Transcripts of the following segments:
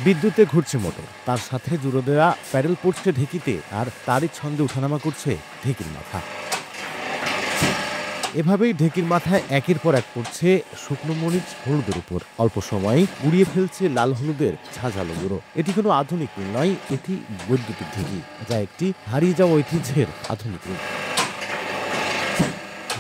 বিদ্যুতে ঘুরছে মোটর, তার সাথে জুড়ে দেওয়া প্যাডেল পড়ছে ঢেকিতে, আর তারই ছন্দে ওঠানামা করছে ঢেকির মাথা। এভাবেই ঢেকির মাথায় একের পর এক পড়ছে শুকনো মরিচ হলুদের উপর, অল্প সময়ে উড়িয়ে ফেলছে লাল হলুদের ঝাঁঝালো গুঁড়ো। এটি কোনো আধুনিক মিল নয়, এটি বৈদ্যুতিক ঢেকি, যা একটি হারিয়ে যাওয়া ঐতিহ্যের আধুনিক রূপ।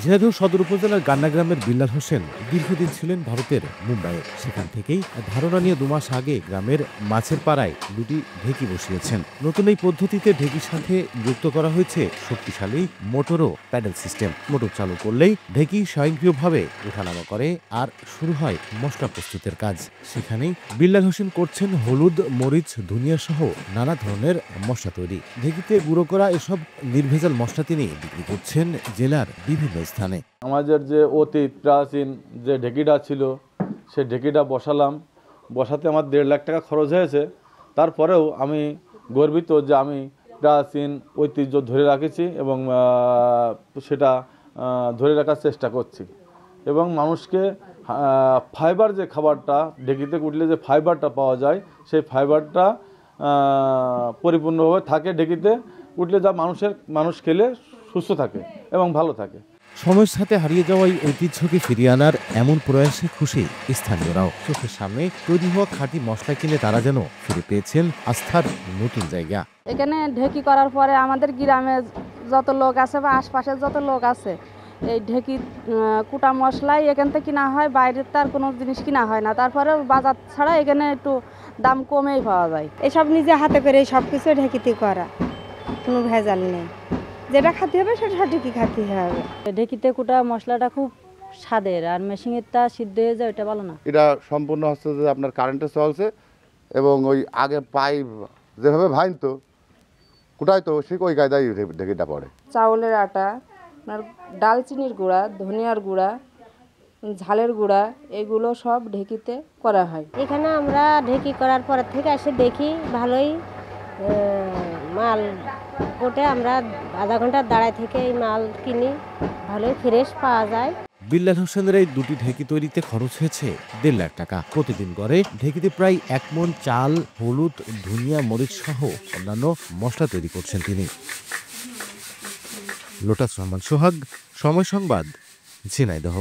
ঝিনাইদহ সদর উপজেলার গান্না গ্রামের বিল্লাল হোসেন দীর্ঘদিন ছিলেন ভারতের মুম্বাইয়ে। সেখান থেকেই ধারণা নিয়ে 2 মাস আগে গ্রামের মাছের পাড়ায় দুটি ঢেকি বসিয়েছেন। নতুন এই পদ্ধতিতে ঢেকির সাথে যুক্ত করা হয়েছে শক্তিশালী মোটর ও প্যাডেল সিস্টেম। মোটর চালু করলেই ঢেকি স্বয়ংক্রিয়ভাবে ওঠানামা করে আর শুরু হয় মশলা প্রস্তুতের কাজ। সেখানেই বিল্লাল হোসেন করছেন হলুদ, মরিচ, ধনিয়া সহ নানা ধরনের মশলা তৈরি। ঢেকিতে গুঁড়ো করা এসব নির্ভেজাল মশলা তিনি বিক্রি করছেন জেলার বিভিন্ন স্থানে। আমাদের যে অতীত প্রাচীন যে ঢেকিটা ছিল, সে ঢেকিটা বসাতে আমার 1.5 লাখ টাকা খরচ হয়েছে। তারপরেও আমি গর্বিত যে আমি প্রাচীন ঐতিহ্য ধরে রাখেছি এবং সেটা ধরে রাখার চেষ্টা করছি। এবং মানুষকে ফাইবার যে খাবারটা ঢেকিতে কুটলে যে ফাইবারটা পাওয়া যায়, সেই ফাইবারটা পরিপূর্ণভাবে থাকে ঢেকিতে কুটলে, যা মানুষ খেলে সুস্থ থাকে এবং ভালো থাকে। সময়ের সাথে হারিয়ে যাওয়া এই ঐতিহ্যকে ফিরিয়ে আনার এমন প্রয়াসে খুশি স্থানীয়রাও। চোখের সামনে তৈরি হওয়া খাঁটি মশলা কিনে তারা যেন ফিরে পেয়েছেন আস্থার নতুন জায়গা। এখানে ঢেকি করার পরে আমাদের গ্রামে যত লোক আছে বা আশপাশের যত লোক আছে, এই ঢেকি কুটা মশলাই এখান থেকে কিনা হয়, বাইরের তার কোনো জিনিস কিনা হয় না। তারপরে বাজার ছাড়া এখানে একটু দাম কমেই পাওয়া যায়। এসব নিজে হাতে করে সব কিছু ঢেকিতে করা, কোনো ভেজাল নেই। যেটা খাতে হবে সেটা সঠিকই খাতে হবে। ঢেকিতে কুটা মশলাটা খুব স্বাদের, আর মেশিনেরটা সিদ্ধ হয়ে যায়, ওটা ভালো না। এটা সম্পূর্ণ হচ্ছে যে আপনার কারেন্টে চলছে এবং ওই আগে পাইপ যেভাবে ভাঙতো কুটাইতো ঠিক ওই কায়দায় ঢেকিটা পড়ে। চাউলের আটা, আপনার ডালচিনির গুঁড়া, ধনিয়ার গুঁড়া, ঝালের গুঁড়া, এগুলো সব ঢেকিতে করা হয়। এখানে আমরা ঢেকি করার পর থেকে এসে দেখি ভালোই মাল ওঠে। আমরা আধা ঘন্টা দাঁড়ায় থেকে এই মাল কিনি, ভালোই ফ্রেশ পাওয়া যায়। বিল্লাল হোসেনের এই দুটি ঢেকি তৈরিতে খরচ হয়েছে 1.5 লাখ টাকা। প্রতিদিন গড়ে ঢেকিতে প্রায় 1 মণ চাল, হলুদ, ধনিয়া, মরিচ সহ অন্যান্য মশলা তৈরি করছেন তিনি। লোটাস রহমান সোহাগ, সময় সংবাদ, ঝিনাইদহ।